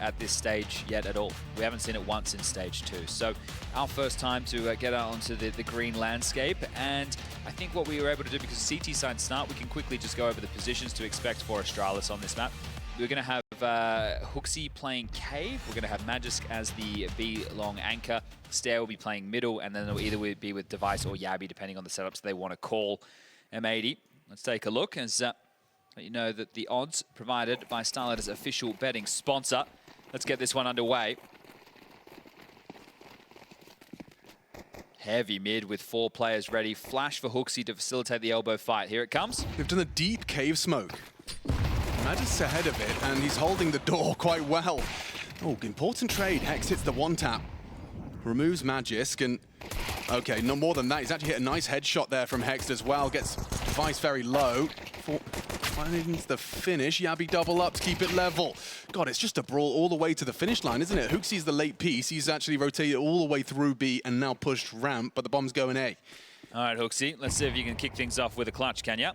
at this stage yet at all. We haven't seen it once in stage 2. So our first time to get out onto the green landscape, and I think what we were able to do, because CT side start, we can quickly just go over the positions to expect for Astralis on this map. We're going to have HexT playing Cave. We're going to have Magisk as the B long anchor. Stair will be playing middle, and then it'll either be with Device or Yabby, depending on the setups they want to call. M80. Let's take a look as let you know that the odds provided by StarLadder's official betting sponsor. Let's get this one underway. Heavy mid with 4 players ready. Flash for HexT to facilitate the elbow fight. Here it comes. They've done a deep cave smoke. Magisk's ahead of it, and he's holding the door quite well. Oh, important trade. Hex hits the one tap. Removes Magisk, and okay, no more than that. He's actually hit a nice headshot there from Hex as well. Gets Device very low. Finds the finish. Yabby double up to keep it level. God, it's just a brawl all the way to the finish line, isn't it? HexT's the late piece. He's actually rotated all the way through B and now pushed ramp, but the bomb's going A. All right, HexT, let's see if you can kick things off with a clutch, can ya?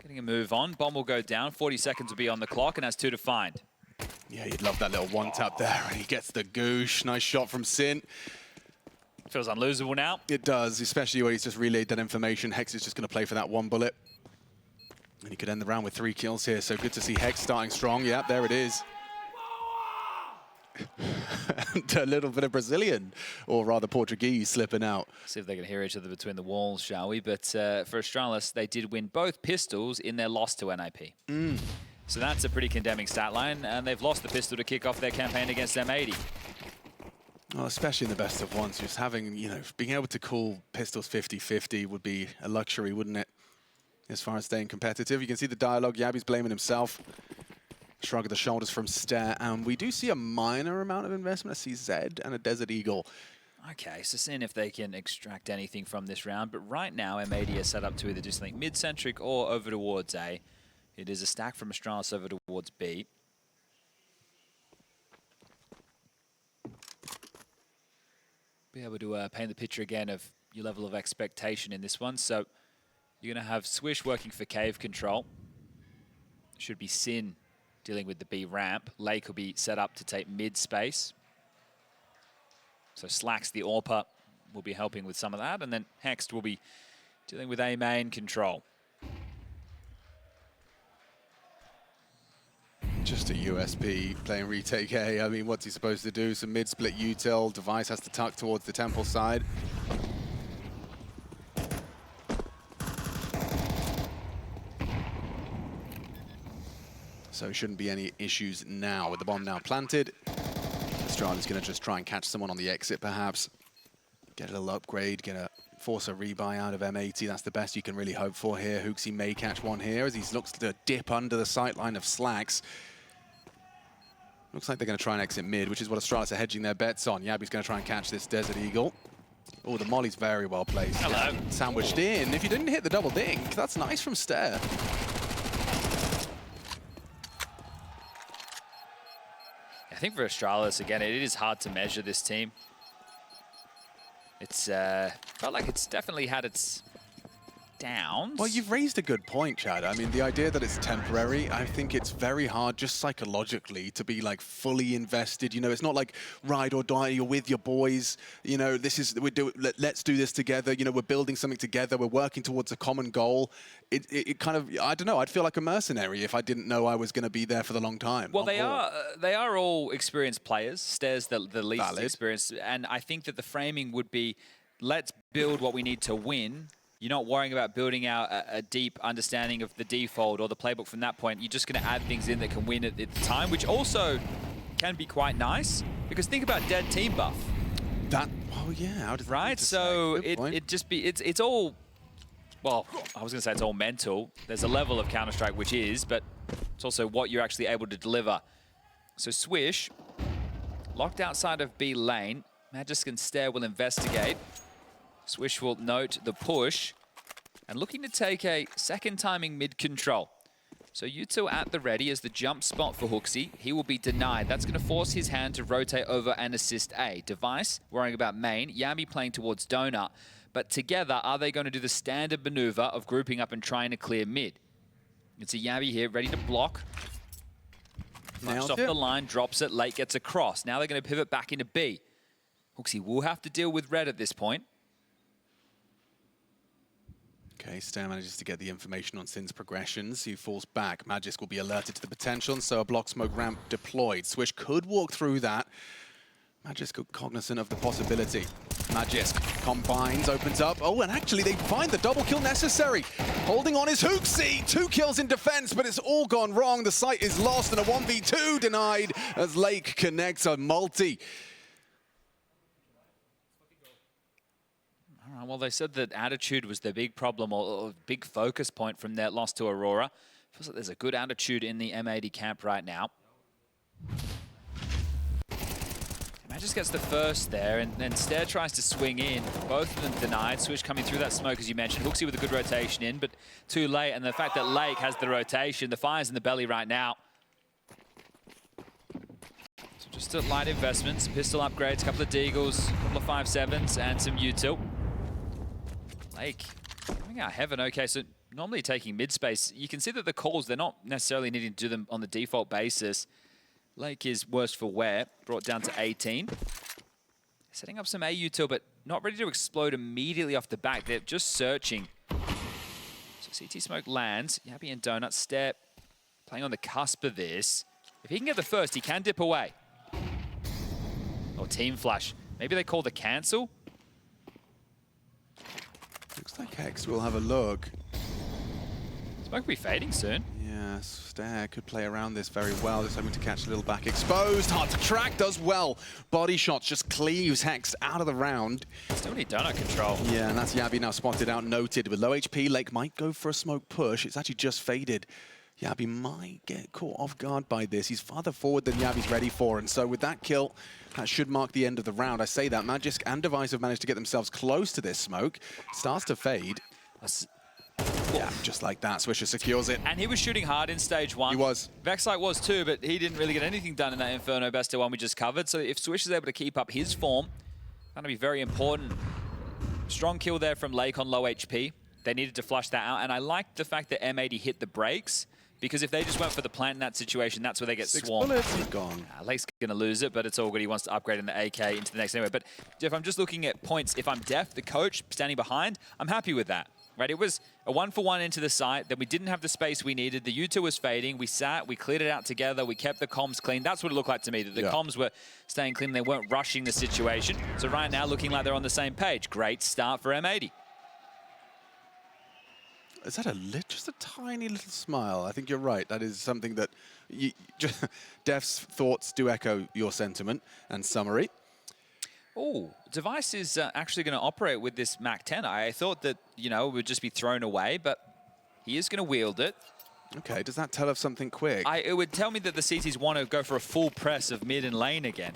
Getting a move on. Bomb will go down. 40 seconds will be on the clock, and has 2 to find. Yeah, you'd love that little one tap there, and he gets the goosh. Nice shot from Sin. Feels unlosable now. It does, especially when he's just relayed that information. Hex is just going to play for that one bullet. And he could end the round with 3 kills here, so good to see Hex starting strong. Yeah, there it is. And a little bit of Brazilian, or rather Portuguese, slipping out. See if they can hear each other between the walls, shall we? But for Astralis, they did win both pistols in their loss to NAP. So that's a pretty condemning stat line, and they've lost the pistol to kick off their campaign against M80. Well, especially in the best of ones, just having, you know, being able to call pistols 50-50 would be a luxury, wouldn't it? As far as staying competitive. You can see the dialogue. Yabby's blaming himself. Shrug of the shoulders from Stair, and we do see a minor amount of investment. I see Zed and a Desert Eagle. Okay, so seeing if they can extract anything from this round, but right now M80 is set up to either do something mid-centric or over towards A. It is a stack from Astralis over towards B. Be able to paint the picture again of your level of expectation in this one. So you're going to have Swish working for cave control. Should be Sin dealing with the B ramp. Lake will be set up to take mid space. So Slacks, the AWPer, will be helping with some of that. And then HexT will be dealing with A main control. Just a USP playing retake A. I mean, what's he supposed to do? Some mid-split util. Device has to tuck towards the temple side. So shouldn't be any issues now with the bomb now planted. Astralis going to just try and catch someone on the exit, perhaps. Get a little upgrade, force a rebuy out of M80. That's the best you can really hope for here. HexT may catch one here as he looks to dip under the sight line of Slacks. Looks like they're going to try and exit mid, which is what Astralis are hedging their bets on. Yabby's going to try and catch this Desert Eagle. Oh, the molly's very well placed. Hello. Sandwiched in. If you didn't hit the double dink, that's nice from Stair. I think for Astralis, again, it is hard to measure this team. It's felt like it's definitely had its downs. Well, you've raised a good point, Chad. I mean, the idea that it's temporary, I think it's very hard just psychologically to be like fully invested. You know, it's not like ride or die, you're with your boys. You know, let's do this together. You know, we're building something together. We're working towards a common goal. It kind of, I don't know, I'd feel like a mercenary if I didn't know I was going to be there for the long time. Well, they are all experienced players. Stair's the least Valid. experienced. And I think that the framing would be, let's build what we need to win. You're not worrying about building out a deep understanding of the default or the playbook from that point. You're just going to add things in that can win at the time, which also can be quite nice. Because think about dead team buff. Oh yeah, right? So it's all, well, I was going to say it's all mental. There's a level of Counter-Strike which is, but it's also what you're actually able to deliver. So Swish, locked outside of B lane. Magisk and Stair will investigate. Swish will note the push and looking to take a second timing mid control. So util at the ready as the jump spot for HexT. He will be denied. That's going to force his hand to rotate over and assist A. Device worrying about main. Yami playing towards Donut. But together, are they going to do the standard maneuver of grouping up and trying to clear mid? It's a Yami here ready to block. Punched off the line, drops it, Lake gets across. Now they're going to pivot back into B. HexT will have to deal with red at this point. Okay, Stair manages to get the information on Sin's progressions. He falls back. Magisk will be alerted to the potential, and so a block smoke ramp deployed. Swish could walk through that. Magisk cognizant of the possibility. Magisk combines, opens up. Oh, and actually they find the double kill necessary. Holding on is HexT. 2 kills in defense, but it's all gone wrong. The site is lost and a 1v2 denied as Lake connects a multi. All right, well, they said that attitude was the big problem or big focus point from their loss to Aurora. Feels like there's a good attitude in the M80 camp right now. Magisk gets the first there, and then Stair tries to swing in. Both of them denied. Swish coming through that smoke, as you mentioned. HexT with a good rotation in, but too late. And the fact that Lake has the rotation, the fire's in the belly right now. So just a light investments, pistol upgrades, a couple of Deagles, a couple of 5.7s, and some util. Lake coming out heaven. Okay, so normally taking mid-space, you can see that the calls, they're not necessarily needing to do them on the default basis. Lake is worse for wear, brought down to 18. Setting up some A util, but not ready to explode immediately off the back. They're just searching. So CT smoke lands. Yabby and Donut Step playing on the cusp of this. If he can get the first, he can dip away. Or team flash. Maybe they call the cancel. Looks like HexT will have a look. Smoke will be fading soon. Yeah, Stair could play around this very well. Just hoping to catch a little back exposed. Hard to track, does well. Body shots just cleaves HexT out of the round. Still need donut control. Yeah, and that's Yabby now spotted out, noted. With low HP, Lake might go for a smoke push. It's actually just faded. Yabby might get caught off guard by this. He's farther forward than Yabby's ready for, and so with that kill, that should mark the end of the round. I say that, Magisk and Device have managed to get themselves close to this smoke. Starts to fade. Yeah, just like that, Swisher secures it. And he was shooting hard in stage 1. He was. Vexlight was too, but he didn't really get anything done in that Inferno Besta one we just covered. So if Swish is able to keep up his form, that'll be very important. Strong kill there from Lake on low HP. They needed to flush that out, and I like the fact that M80 hit the brakes, because if they just went for the plant in that situation, that's where they get 6 swarmed. bullets, he's gone. Lake's going to lose it, but it's all good. He wants to upgrade in the AK into the next anyway. But Jeff, I'm just looking at points. If I'm Def, the coach, standing behind, I'm happy with that. Right, it was a 1-for-1 into the site, then we didn't have the space we needed. The U2 was fading. We sat, we cleared it out together, we kept the comms clean. That's what it looked like to me, that the comms were staying clean. They weren't rushing the situation. So right now, looking like they're on the same page. Great start for M80. Is that just a tiny little smile? I think you're right. That is something that Def's thoughts do echo your sentiment and summary. Oh, Device is actually going to operate with this MAC-10. I thought that, you know, it would just be thrown away, but he is going to wield it. Okay, does that tell us something quick? It would tell me that the CTs want to go for a full press of mid and lane again.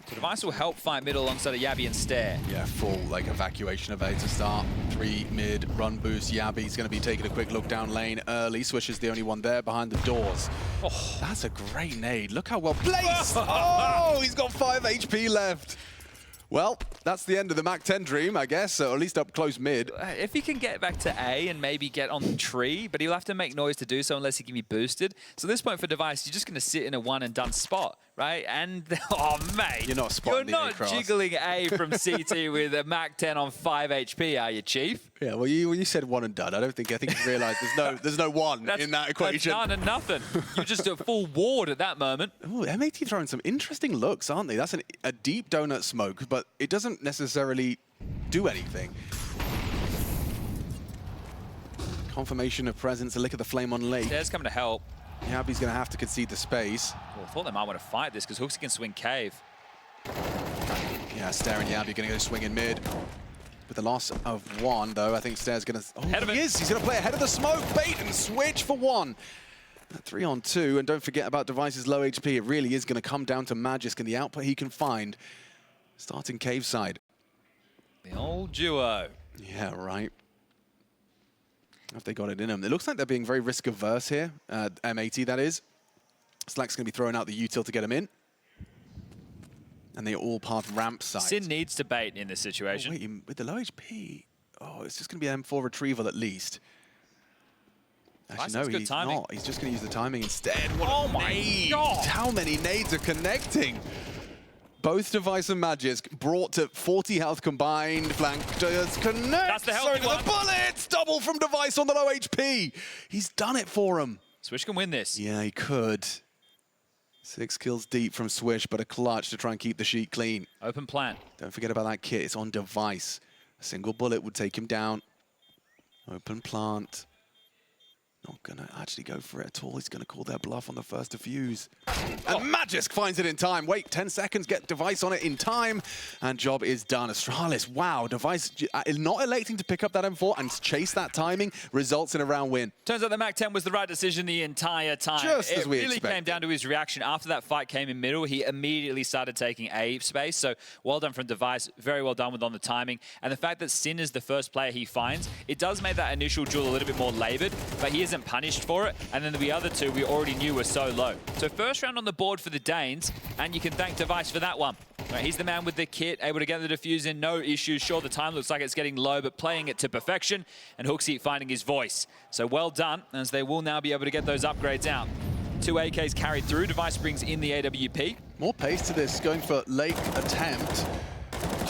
So Device will help fight middle alongside of Yabby and Stair. Yeah, full like evacuation of A to start. 3 mid, run boost. Yabby's going to be taking a quick look down lane early. Swish is the only one there behind the doors. Oh, that's a great nade. Look how well placed. Oh, he's got 5 HP left. Well, that's the end of the MAC-10 dream, I guess, or at least up close mid. If he can get back to A and maybe get on the tree, but he'll have to make noise to do so unless he can be boosted. So at this point for Device, you're just going to sit in a one-and-done spot, right? And, oh, mate. You're not spotting the You're not jiggling A from CT with a MAC-10 on 5 HP, are you, Chief? Yeah, well, you said one and done. I think you realised there's no one in that equation. That's none and nothing. You're just a full ward at that moment. Ooh, M80 throwing some interesting looks, aren't they? That's a deep donut smoke, but it doesn't necessarily do anything. Confirmation of presence, a lick of the flame on Lake. Stairs coming to help. Yabby's going to have to concede the space. Well, I thought they might want to fight this because HexT can swing cave. Yeah, Stair and Yabby going to go swing in mid. With the loss of 1, though, I think Stair's going to... Oh, he is! He's going to play ahead of the smoke, bait and switch for 1. 3 on 2, and don't forget about Device's low HP. It really is going to come down to Magisk and the output he can find. Starting cave side. The old duo. Yeah, right. Have they got it in them? It looks like they're being very risk-averse here. M80, that is. Slack's going to be throwing out the util to get him in. And they all path ramp side. Sin needs to bait in this situation. Oh, wait, with the low HP, it's just going to be an M4 retrieval at least. Actually, no, he's not. He's just going to use the timing instead. What oh a my nade. God. How many nades are connecting? Both Device and Magisk brought to 40 health combined. Flank just connect. That's the healthy one. The bullets! Double from Device on the low HP. He's done it for him. Swish can win this. Yeah, he could. 6 kills deep from Swish, but a clutch to try and keep the sheet clean. Open plan. Don't forget about that kit. It's on Device. A single bullet would take him down. Open plant. Not going to actually go for it at all. He's going to call their bluff on the first defuse. And Magisk finds it in time. Wait, 10 seconds, get Device on it in time, and job is done. Astralis, wow, Device not electing to pick up that M4 and chase that timing results in a round win. Turns out the MAC-10 was the right decision the entire time. Just as we expected. It really came down to his reaction. After that fight came in middle, he immediately started taking A space. So well done from Device, very well done on the timing. And the fact that Sin is the first player he finds, it does make that initial duel a little bit more labored, but he isn't punished for it. And then the other two we already knew were so low. So first round on the board for the Danes, and you can thank Device for that one. Right, he's the man with the kit, able to get the defuse in, no issues. Sure, the time looks like it's getting low, but playing it to perfection, and HexT finding his voice. So well done, as they will now be able to get those upgrades out. 2 AKs carried through. Device brings in the AWP. More pace to this, going for late attempt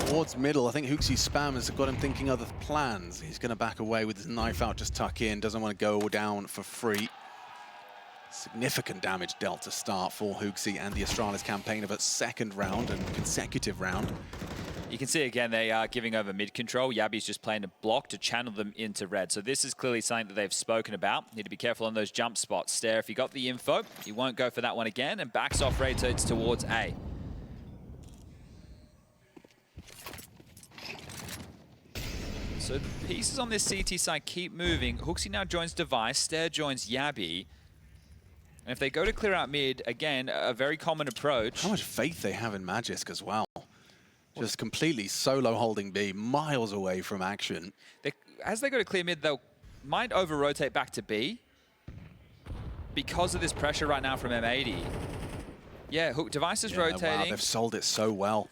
towards middle. I think HexT's spam has got him thinking other plans. He's going to back away with his knife out, just tuck in, doesn't want to go down for free. Significant damage dealt to start for HexT and the Astralis campaign of a second round and consecutive round. You can see again they are giving over mid control. Yabi's just playing a block to channel them into red. So this is clearly something that they've spoken about. Need to be careful on those jump spots. Stare, if you got the info, he won't go for that one again and backs off, rotates towards A. So the pieces on this CT side keep moving. HexT now joins Device, Stare joins Yabi. And if they go to clear out mid, again, a very common approach. How much faith they have in Magisk as well. Just completely solo holding B, miles away from action. As they go to clear mid, they might over-rotate back to B because of this pressure right now from M80. Yeah, Device is rotating. Wow, they've sold it so well.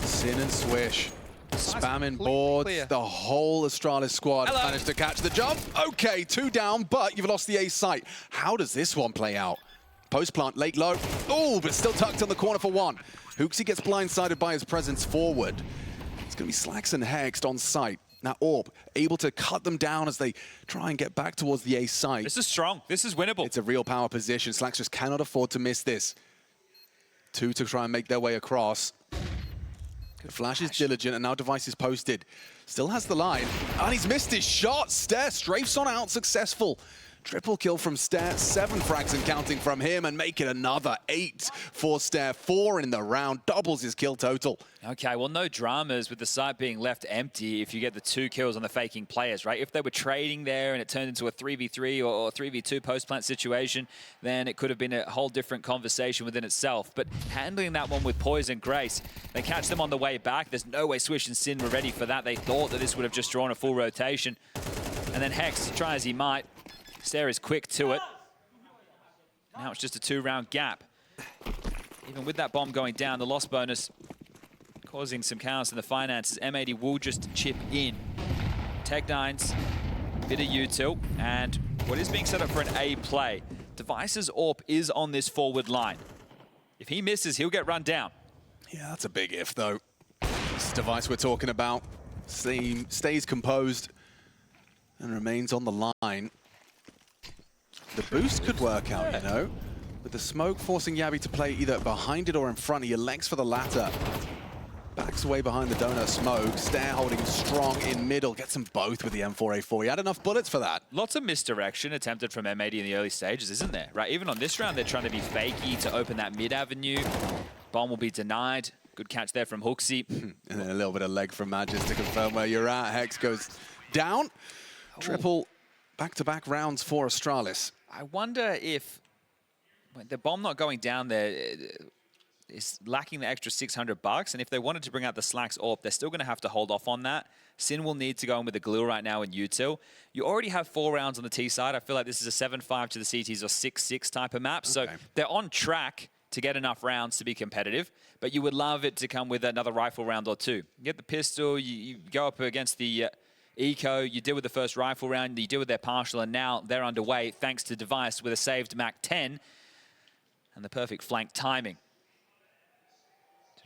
Sin and Swish. Spamming boards, clear. The whole Astralis squad managed to catch the jump. Okay, 2 down, but you've lost the A site. How does this one play out? Post plant, late low. Oh, but still tucked on the corner for 1. HexT gets blindsided by his presence forward. It's going to be Slacks and HexT on site. Now Orb, able to cut them down as they try and get back towards the A site. This is strong. This is winnable. It's a real power position. Slacks just cannot afford to miss this. 2 to try and make their way across. The flash is diligent, and now Device is posted. Still has the line, and he's missed his shot. Stare strafes on out, successful. Triple kill from Stare, 7 frags and counting from him, and make it another 8 for Stare. 4 in the round, doubles his kill total. Okay, well, no dramas with the site being left empty if you get the 2 kills on the faking players, right? If they were trading there and it turned into a 3v3 or 3v2 post-plant situation, then it could have been a whole different conversation within itself. But handling that one with poise and grace, they catch them on the way back. There's no way Swish and Sin were ready for that. They thought that this would have just drawn a full rotation. And then HexT, try as he might, Stare is quick to it. Now it's just a 2-round gap. Even with that bomb going down, the loss bonus causing some chaos in the finances. M80 will just chip in. Tech9's bit of util, and what is being set up for an A play. Device's AWP is on this forward line. If he misses, he'll get run down. Yeah, that's a big if, though. This Device we're talking about stays composed and remains on the line. The boost could work out, you know, with the smoke forcing Yabi to play either behind it or in front. He elects for the latter. Backs away behind the donut smoke. Stare holding strong in middle. Gets them both with the M4A4. He had enough bullets for that. Lots of misdirection attempted from M80 in the early stages, isn't there? Right, even on this round, they're trying to be fakey to open that mid avenue. Bomb will be denied. Good catch there from HexT. And then a little bit of leg from Magisk to confirm where you're at. Hex goes down. Triple back-to-back rounds for Astralis. I wonder if the bomb not going down there is lacking the extra $600, and if they wanted to bring out the Slacks AWP, they're still going to have to hold off on that. Sin will need to go in with the glue right now in util. You already have 4 rounds on the T side. I feel like this is a 7-5 to the CTs or 6-6 type of map, so they're on track to get enough rounds to be competitive, but you would love it to come with another rifle round or 2. You get the pistol, you go up against the Eco, you did with the first rifle round, you did with their partial, and now they're underway thanks to Device with a saved MAC-10 and the perfect flank timing.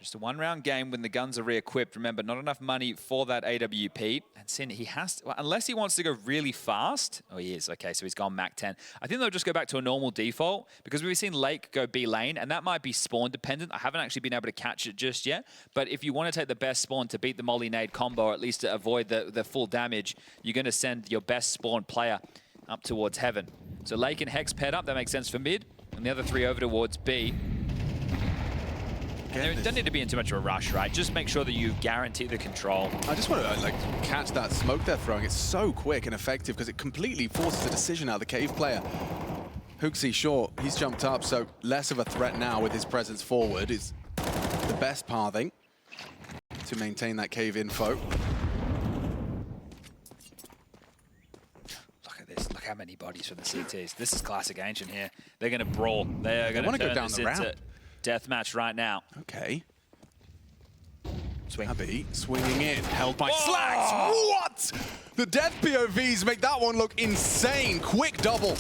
Just a one-round game when the guns are re-equipped. Remember, not enough money for that AWP. And Sin, he has to, well, unless he wants to go really fast. Oh, he is. Okay, so he's gone MAC-10. I think they'll just go back to a normal default because we've seen Lake go B lane, and that might be spawn dependent. I haven't actually been able to catch it just yet. But if you want to take the best spawn to beat the molly nade combo, or at least to avoid the full damage, you're going to send your best spawn player up towards heaven. So Lake and Hex paired up. That makes sense for mid. And the other three over towards B. There doesn't need to be in too much of a rush, right? Just make sure that you guarantee the control. I just want to like catch that smoke they're throwing. It's so quick and effective because it completely forces a decision out of the cave player. HexT, sure, he's jumped up, so less of a threat now with his presence forward. It's the best pathing to maintain that cave info. Look at this. Look how many bodies from the CTs. This is classic Ancient here. They're going to brawl. They're going to go down the ramp. Deathmatch right now. Okay. Swing. Abby swinging in, held by Slacks. What? The death POVs make that one look insane. Quick double.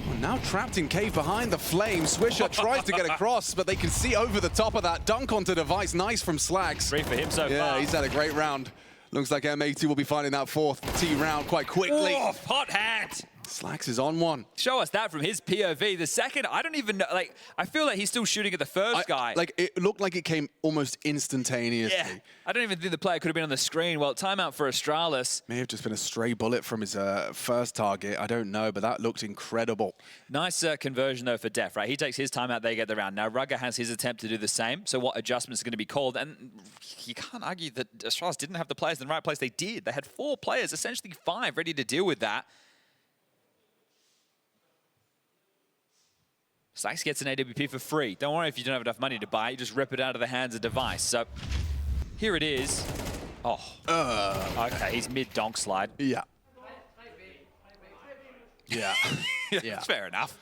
Well, now trapped in cave behind the flame. Swisher tries to get across, but they can see over the top of that. Dunk onto Device. Nice from Slacks. Great for him so far. Yeah, he's had a great round. Looks like M80 will be finding that fourth T round quite quickly. Oh, hot hand. Slacks is on one. Show us that from his POV. The second, I don't even know, like, I feel like he's still shooting at the first guy. Like, it looked like it came almost instantaneously. Yeah, I don't even think the player could have been on the screen. Well, timeout for Astralis. May have just been a stray bullet from his first target. I don't know, but that looked incredible. Nice conversion, though, for Def, right? He takes his timeout, they get the round. Now, Rugger has his attempt to do the same. So what adjustments are going to be called? And you can't argue that Astralis didn't have the players in the right place. They did. They had 4 players, essentially 5, ready to deal with that. Slacks gets an AWP for free. Don't worry if you don't have enough money to buy it. You just rip it out of the hands of Device. So here it is. Oh. Okay, he's mid-donk slide. Yeah. Yeah. Yeah. Fair enough.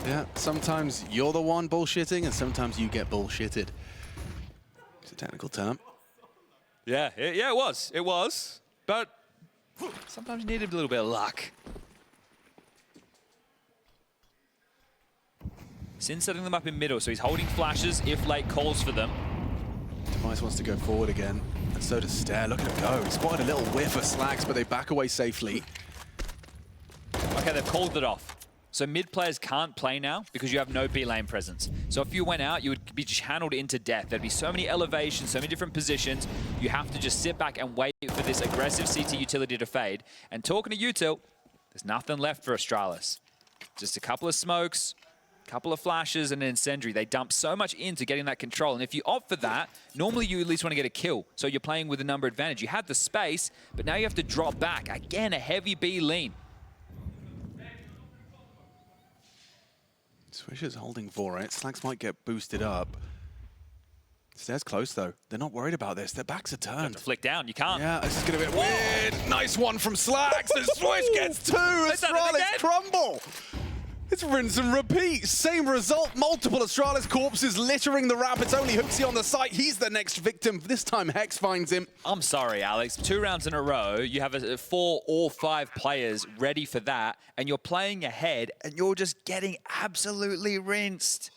Yeah, sometimes you're the one bullshitting and sometimes you get bullshitted. It's a technical term. Yeah, yeah, it was. It was. But sometimes you need a little bit of luck. Sin setting them up in middle, so he's holding flashes if Lake calls for them. Device wants to go forward again, and so does Stare. Look at him go. He spotted a little whiff of Slacks, but they back away safely. Okay, they've called it off. So mid players can't play now because you have no B lane presence. So if you went out, you would be channeled into death. There'd be so many elevations, so many different positions. You have to just sit back and wait for this aggressive CT utility to fade. And talking to Util, there's nothing left for Astralis. Just a couple of smokes, couple of flashes and an incendiary. They dump so much into getting that control. And if you opt for that, normally you at least want to get a kill. So you're playing with a number advantage. You had the space, but now you have to drop back. Again, a heavy B lean. Swisher's holding for it. Slacks might get boosted up. Stare's close though. They're not worried about this. Their backs are turned. You have to flick down. You can't. Yeah, this is going to be weird. Nice one from Slacks. And Swish gets 2. Astralis crumble. It's rinse and repeat. Same result. Multiple Astralis corpses littering the ramp. It's only HexT on the site. He's the next victim. This time Hex finds him. I'm sorry, Alex. 2 rounds in a row. You have 4 or 5 players ready for that, and you're playing ahead, and you're just getting absolutely rinsed.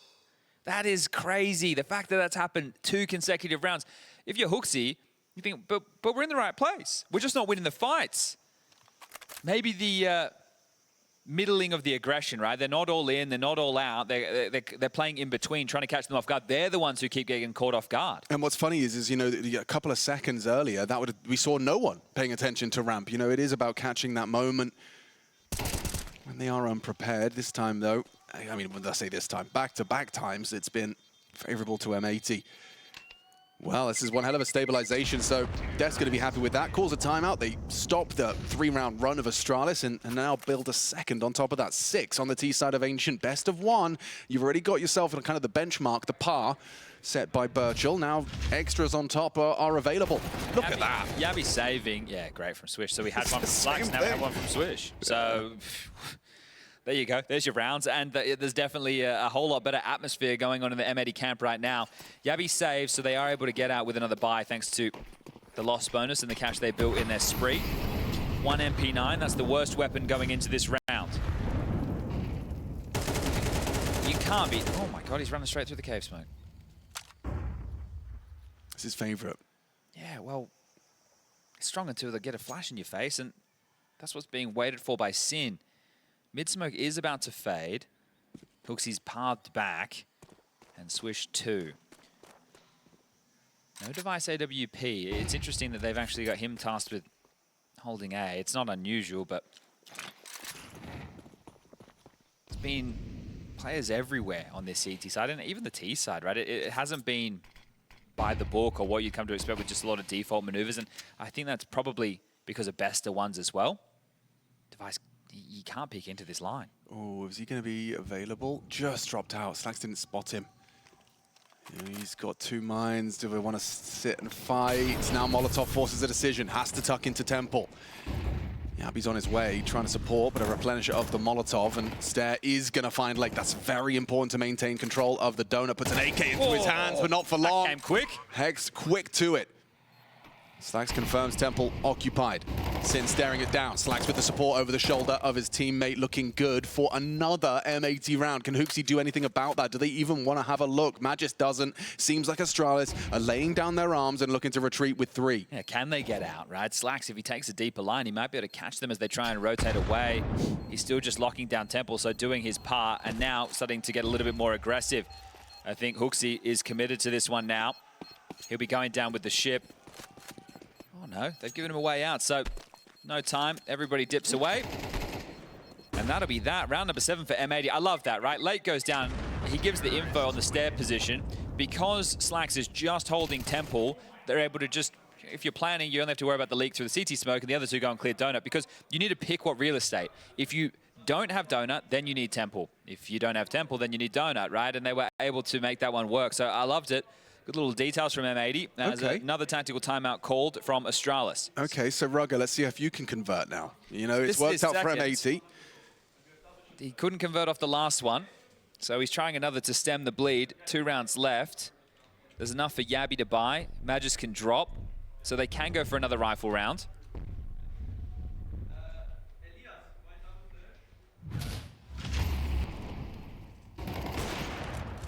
That is crazy. The fact that that's happened 2 consecutive rounds. If you're HexT, you think, but we're in the right place. We're just not winning the fights. Maybe the middling of the aggression, right? They're not all in, they're not all out. They're playing in between, trying to catch them off guard. They're the ones who keep getting caught off guard. And what's funny is you know, a couple of seconds earlier, we saw no one paying attention to ramp. You know, it is about catching that moment when they are unprepared. This time, though, I mean, when I say this time, back-to-back times, it's been favorable to M80. Well, this is one hell of a stabilization, so Def's going to be happy with that. Calls a timeout. They stop the 3-round run of Astralis and now build a second on top of that. 6 on the T side of Ancient. Best of 1. You've already got yourself kind of the benchmark, the par, set by Birchall. Now extras on top are available. Look at that. Yabby saving. Yeah, great from Swish. So we had one from Slacks, now we have one from Swish. So there you go. There's your rounds. And there's definitely a whole lot better atmosphere going on in the M80 camp right now. Yabby saves, so they are able to get out with another buy thanks to the loss bonus and the cash they built in their spree. 1 MP9, that's the worst weapon going into this round. You can't be... Oh my god, he's running straight through the cave smoke. It's his favorite. Yeah, well, it's strong until they get a flash in your face, and that's what's being waited for by Sin. Mid-smoke is about to fade. HexT's pathed back, and Swish 2. No device AWP. It's interesting that they've actually got him tasked with holding A. It's not unusual, but it's been players everywhere on this CT side, and even the T side, right? It hasn't been by the book or what you come to expect with just a lot of default maneuvers, and I think that's probably because of best of ones as well. Device, you can't peek into this line. Oh, is he going to be available? Just dropped out. Slacks didn't spot him. He's got 2 mines. Do we want to sit and fight? Now Molotov forces a decision. Has to tuck into Temple. Yabi's on his way, trying to support, but a replenisher of the Molotov, and Stair is going to find Lake. That's very important to maintain control of the donut. Puts an AK into his hands, but not for long. That came quick. Hex quick to it. Slacks confirms Temple occupied. Sin staring it down. Slacks with the support over the shoulder of his teammate, looking good for another M80 round. Can HexT do anything about that? Do they even want to have a look? Magis doesn't. Seems like Astralis are laying down their arms and looking to retreat with 3. Yeah, can they get out, right? Slacks, if he takes a deeper line, he might be able to catch them as they try and rotate away. He's still just locking down Temple, so doing his part, and now starting to get a little bit more aggressive. I think HexT is committed to this one now. He'll be going down with the ship. Oh no, they've given him a way out, so no time. Everybody dips away. And that'll be that. Round number 7 for M80. I love that, right? Lake goes down. He gives the info on the stair position. Because Slacks is just holding Temple, they're able to just, if you're planning, you only have to worry about the leak through the CT smoke, and the other 2 go and clear donut, because you need to pick what real estate. If you don't have donut, then you need Temple. If you don't have Temple, then you need donut, right? And they were able to make that one work. So I loved it. Good little details from M80. There's another tactical timeout called from Astralis. Okay, so Rugger, let's see if you can convert now. You know, it's worked out for M80. He couldn't convert off the last one, so he's trying another to stem the bleed. 2 rounds left. There's enough for Yabi to buy. Magis can drop, so they can go for another rifle round.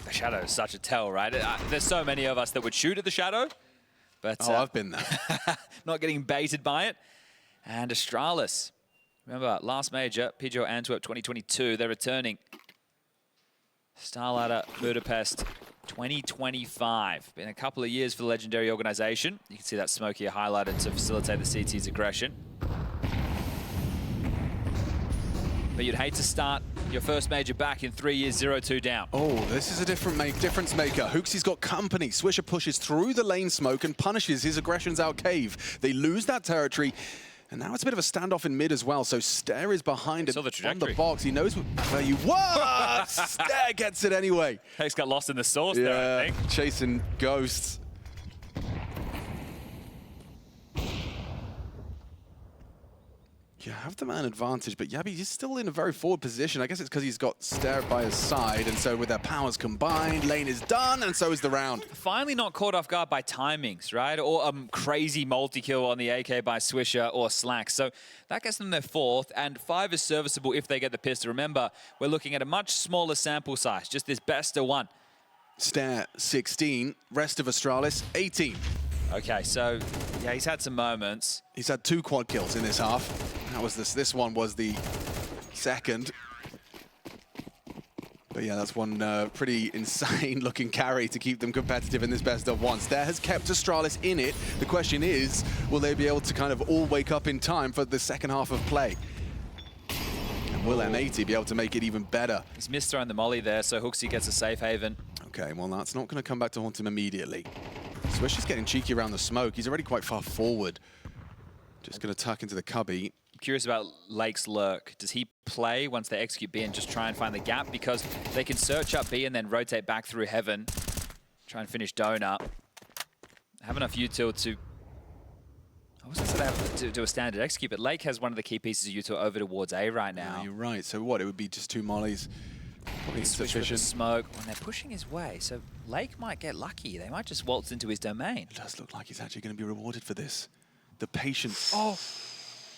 The Shadow is such a tell, right? There's so many of us that would shoot at the Shadow, but I've been there. not getting baited by it. And Astralis, remember last major, Peugeot Antwerp 2022, they're returning. StarLadder Budapest 2025. Been a couple of years for the legendary organization. You can see that smoke here highlighted to facilitate the CT's aggression. But you'd hate to start your first major back in 3 years, 0-2 down. Oh, this is a difference maker. HexT's got company. Swisher pushes through the lane smoke and punishes his aggressions out cave. They lose that territory, and now it's a bit of a standoff in mid as well. So Stair is behind it on the box. He knows where you... What? Stair gets it anyway. Hex got lost in the sauce there, I think. Chasing ghosts. You have the man advantage, but Yabi is still in a very forward position. I guess it's because he's got Stair by his side, and so with their powers combined, lane is done, and so is the round. Finally not caught off guard by timings, right? Or a crazy multi-kill on the AK by Swisher or Slack. So that gets them their 4th, and 5 is serviceable if they get the pistol. Remember, we're looking at a much smaller sample size, just this best of 1. Stair 16, rest of Astralis 18. Okay, so yeah, he's had some moments. He's had 2 quad kills in this half. That was this one was the second. But yeah, that's one pretty insane looking carry to keep them competitive in this best of 1. Stair has kept Astralis in it. The question is, will they be able to kind of all wake up in time for the second half of play? And will M80 be able to make it even better? He's missed throwing the molly there, so HexT gets a safe haven. Okay, well that's not going to come back to haunt him immediately. Swish is getting cheeky around the smoke. He's already quite far forward. Just going to tuck into the cubby. I'm curious about Lake's lurk. Does he play once they execute B and just try and find the gap? Because they can search up B and then rotate back through heaven. Try and finish donut. Have enough util to... I was going to say they have to do a standard execute, but Lake has one of the key pieces of util over towards A right now. Yeah, you're right. So what? It would be just 2 mollies. Swish with the smoke when they're pushing his way. So Lake might get lucky. They might just waltz into his domain. It does look like he's actually going to be rewarded for this. The patience. Oh,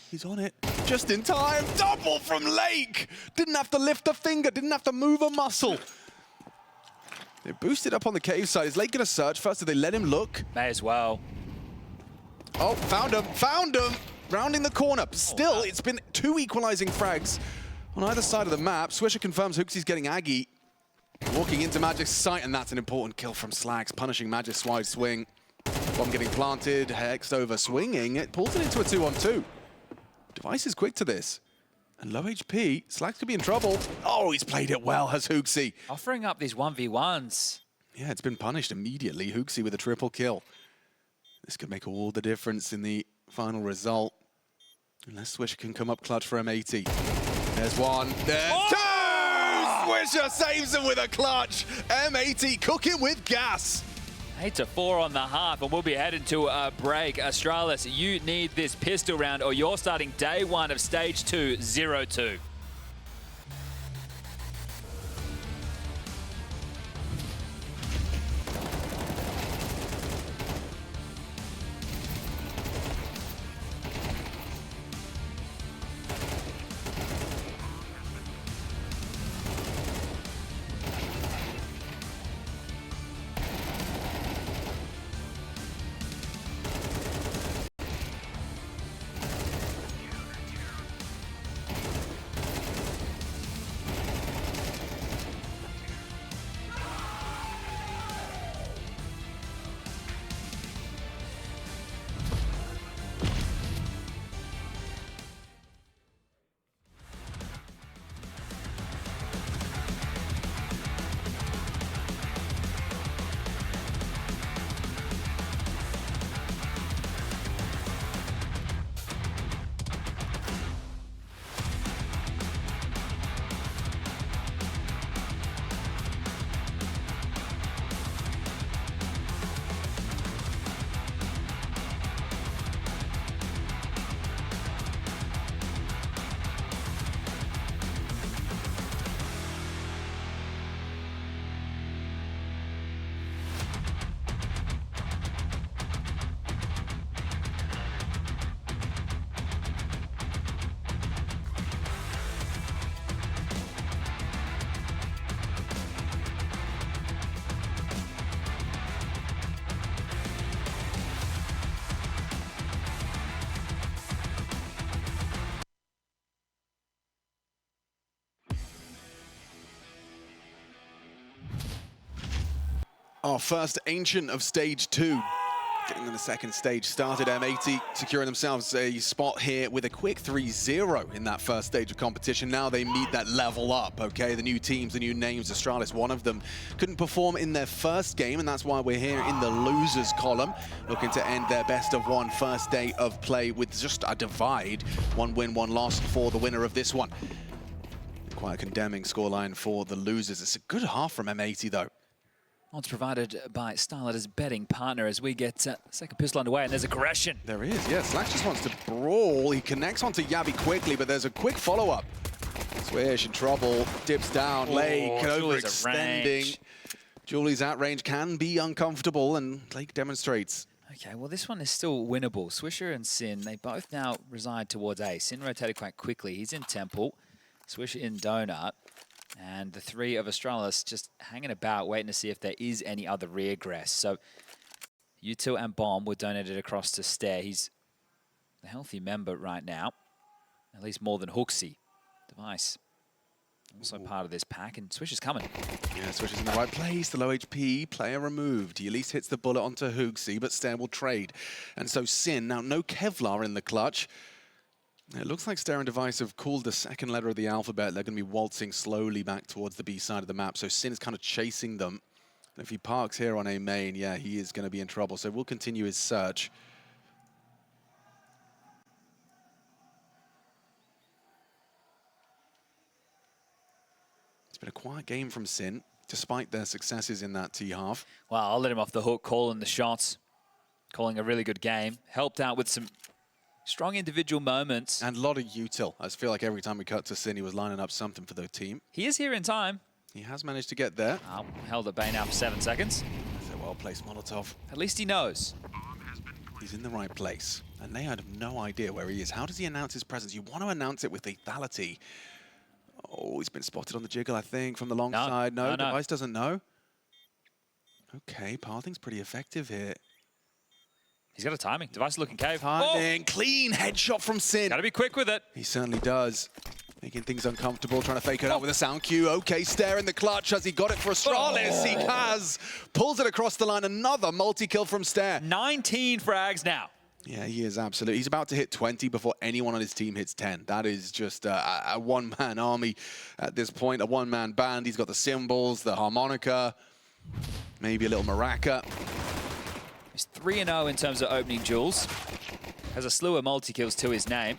he's on it. Just in time. Double from Lake. Didn't have to lift a finger. Didn't have to move a muscle. They boosted up on the cave side. Is Lake going to search first? Did they let him look? May as well. Oh, found him. Found him. Rounding the corner. Still, it's been 2 equalizing frags on either side of the map. Swisher confirms HexT's getting Aggie. Walking into Magic's sight, and that's an important kill from Slags, punishing Magic's wide swing. Bomb getting planted, HexT over swinging. It pulls it into a 2-on-2. Device is quick to this. And low HP, Slags could be in trouble. Oh, he's played it well, has HexT. Offering up these 1v1s. Yeah, it's been punished immediately. HexT with a triple kill. This could make all the difference in the final result. Unless Swisher can come up clutch for M80. There's one. There's two! Swisher saves him with a clutch. M80 cooking with gas. 8-4 on the half, and we'll be heading to a break. Astralis, you need this pistol round, or you're starting day one of stage 2, 0-2. Our first Ancient of Stage 2. Getting in the second stage started. M80 securing themselves a spot here with a quick 3-0 in that first stage of competition. Now they need that level up, okay? The new teams, the new names. Astralis, one of them, couldn't perform in their first game, and that's why we're here in the losers column, looking to end their best of one first day of play with just a divide. 1 win, 1 loss for the winner of this one. Quite a condemning scoreline for the losers. It's a good half from M80, though. Odds provided by StarLadder's betting partner as we get second pistol underway, and there's aggression. There is, yes. Slash just wants to brawl. He connects onto Yabi quickly, but there's a quick follow-up. Swish in trouble, dips down, Lake overextending. Julie's at range can be uncomfortable, and Lake demonstrates. Okay, well, this one is still winnable. Swisher and Sin, they both now reside towards A. Sin rotated quite quickly. He's in Temple, Swisher in Donut. And the three of Astralis just hanging about, waiting to see if there is any other regress. So U2 and Bomb were donated across to Stair. He's a healthy member right now, at least more than HexT. Device also part of this pack, and Swish is coming. Yeah, Swish is in the right place. The low HP player removed. He at least hits the bullet onto HexT, but Stair will trade. And so Sin, now no Kevlar in the clutch. It looks like Stair and Device have called the second letter of the alphabet. They're going to be waltzing slowly back towards the B side of the map. So Sin is kind of chasing them. And if he parks here on A main, yeah, he is going to be in trouble. So we'll continue his search. It's been a quiet game from Sin, despite their successes in that T-half. Well, I'll let him off the hook, calling the shots, calling a really good game. Helped out with some strong individual moments. And a lot of util. I feel like every time we cut to Sin, he was lining up something for the team. He is here in time. He has managed to get there. Held at bay now for 7 seconds. That's a well-placed Molotov. At least he knows. He's in the right place, and they had no idea where he is. How does he announce his presence? You want to announce it with lethality. Oh, he's been spotted on the jiggle, I think, from the long side. No, Device doesn't know. Okay, Parthing's pretty effective here. He's got a timing. Device looking cave. Timing, clean headshot from Sin. Gotta be quick with it. He certainly does. Making things uncomfortable, trying to fake it out with a sound cue. Okay, Stare in the clutch. Has he got it for Astralis? He has. Pulls it across the line. Another multi-kill from Stare. 19 frags now. Yeah, he is absolutely. He's about to hit 20 before anyone on his team hits 10. That is just a one-man army at this point, a one-man band. He's got the cymbals, the harmonica, maybe a little maraca. He's 3-0 in terms of opening duels. Has a slew of multi-kills to his name.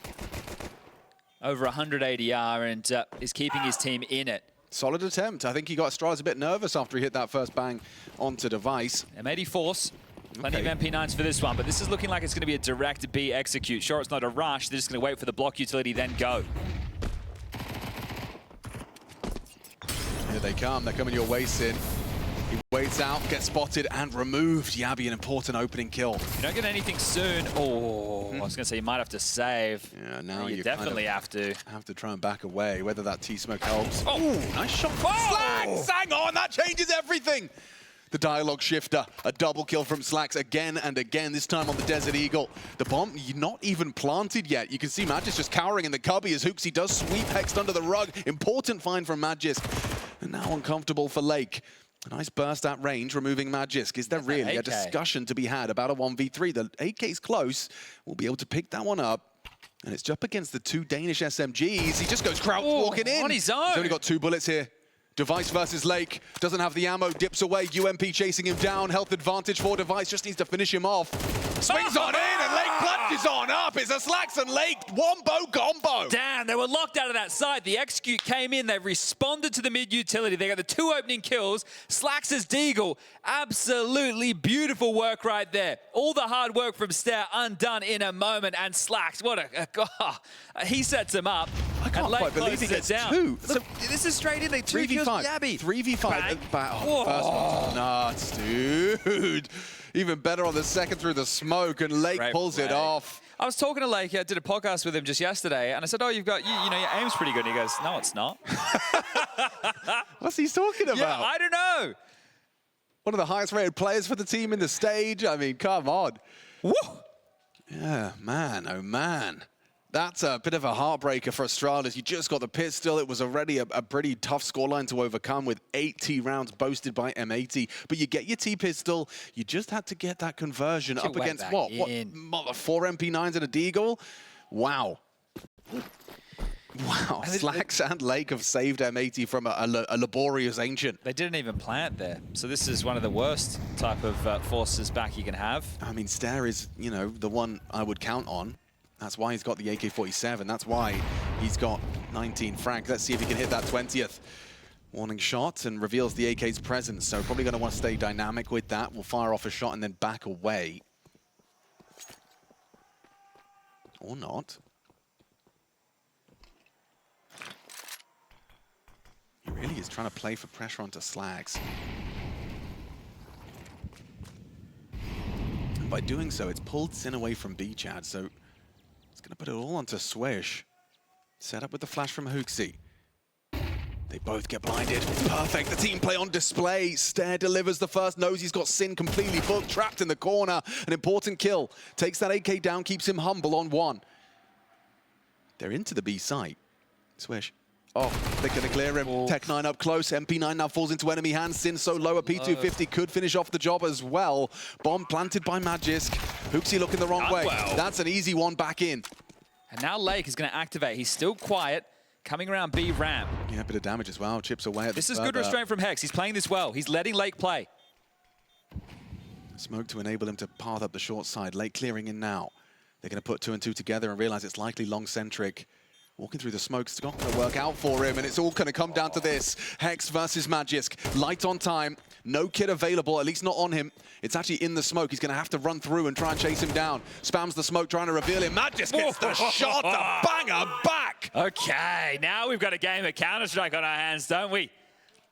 Over 100 ADR and is keeping his team in it. Solid attempt. I think he got Astralis a bit nervous after he hit that first bang onto Device. M80 force. Plenty of MP9s for this one, but this is looking like it's going to be a direct B execute. Sure, it's not a rush. They're just going to wait for the block utility, then go. Here they come. They're coming your way, Sin. He waits out, gets spotted, and removed. Yabi, an important opening kill. If you don't get anything soon, I was going to say you might have to save. Yeah, now you definitely have to. Have to try and back away, whether that T-smoke helps. Oh, nice shot from Slacks! Hang on, that changes everything! The dialogue shifter, a double kill from Slacks again and again, this time on the Desert Eagle. The bomb not even planted yet. You can see Magis just cowering in the cubby as HexT does sweep HexT under the rug. Important find from Magis. And now uncomfortable for Lake. A nice burst at range, removing Magisk. Is there really a discussion to be had about a 1v3? The 8K's close. We'll be able to pick that one up. And it's up against the two Danish SMGs. He just goes crouch walking in. On his own. He's only got 2 bullets here. Device versus Lake. Doesn't have the ammo, dips away. UMP chasing him down. Health advantage for Device. Just needs to finish him off. Swings on in and Lake plunges on up. It's a Slacks and Lake wombo combo. Damn, they were locked out of that side. The execute came in. They responded to the mid utility. They got the 2 opening kills. Slacks' Deagle. Absolutely beautiful work right there. All the hard work from Stare undone in a moment. And Slacks, what he sets him up. I can't quite believe he gets down. 2. So this is straight in. They 2 kills with Yabi. 3v5. First one's nuts, dude. Even better on the second through the smoke, and Lake pulls it off. I was talking to Lake. I did a podcast with him just yesterday, and I said, "Oh, you've got you know your aim's pretty good." And he goes, "No, it's not." What's he talking about? Yeah, I don't know. One of the highest-rated players for the team in the stage. I mean, come on. Woo! Yeah, man, oh man. That's a bit of a heartbreaker for Astralis. You just got the pistol. It was already a pretty tough scoreline to overcome with 8 T rounds boasted by M80. But you get your T-pistol. You just had to get that conversion up against what? 4 MP9s and a Deagle? Wow. Wow. Slacks and Lake have saved M80 from a laborious Ancient. They didn't even plant there. So this is one of the worst type of forces back you can have. I mean, Stare is, you know, the one I would count on. That's why he's got the AK-47. That's why he's got 19 frags. Let's see if he can hit that 20th warning shot and reveals the AK's presence. So probably going to want to stay dynamic with that. We'll fire off a shot and then back away. Or not. He really is trying to play for pressure onto Slags. And by doing so, it's pulled Sin away from B-Chad. So it's going to put it all onto Swish. Set up with the flash from HexT. They both get blinded. It's perfect. The team play on display. Stare delivers the first. Knows he's got Sin completely booked, trapped in the corner. An important kill. Takes that AK down, keeps him humble on 1. They're into the B site. Swish. Oh, they're going to clear him. Tech9 up close. MP9 now falls into enemy hands. Sin so low, a P250 could finish off the job as well. Bomb planted by Magisk. HexT looking the wrong way. That's an easy one back in. And now Lake is going to activate. He's still quiet, coming around B ramp. Yeah, a bit of damage as well. Chips away at this is good restraint from Hex. He's playing this well. He's letting Lake play. Smoke to enable him to path up the short side. Lake clearing in now. They're going to put 2 and 2 together and realize it's likely long-centric. Walking through the smoke, it's not going to work out for him, and it's all going to come down to this. Hex versus Magisk. Light on time. No kit available, at least not on him. It's actually in the smoke. He's going to have to run through and try and chase him down. Spams the smoke, trying to reveal him. Magisk gets the shot, the banger back. Okay, now we've got a game of Counter-Strike on our hands, don't we?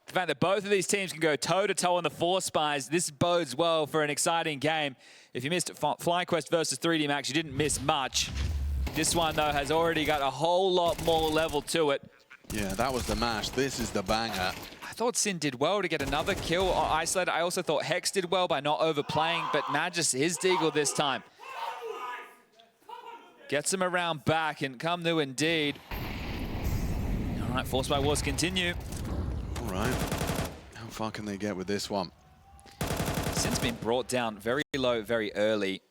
The fact that both of these teams can go toe-to-toe on the 4 spies, this bodes well for an exciting game. If you missed FlyQuest versus 3D Max, you didn't miss much. This one, though, has already got a whole lot more level to it. Yeah, that was the mash. This is the banger. I thought Sin did well to get another kill on Isolated. I also thought Hex did well by not overplaying, but Magis is Deagle this time. Gets him around back, and come new indeed. All right, Force by Wars continue. All right. How far can they get with this one? Sin's been brought down very low, very early.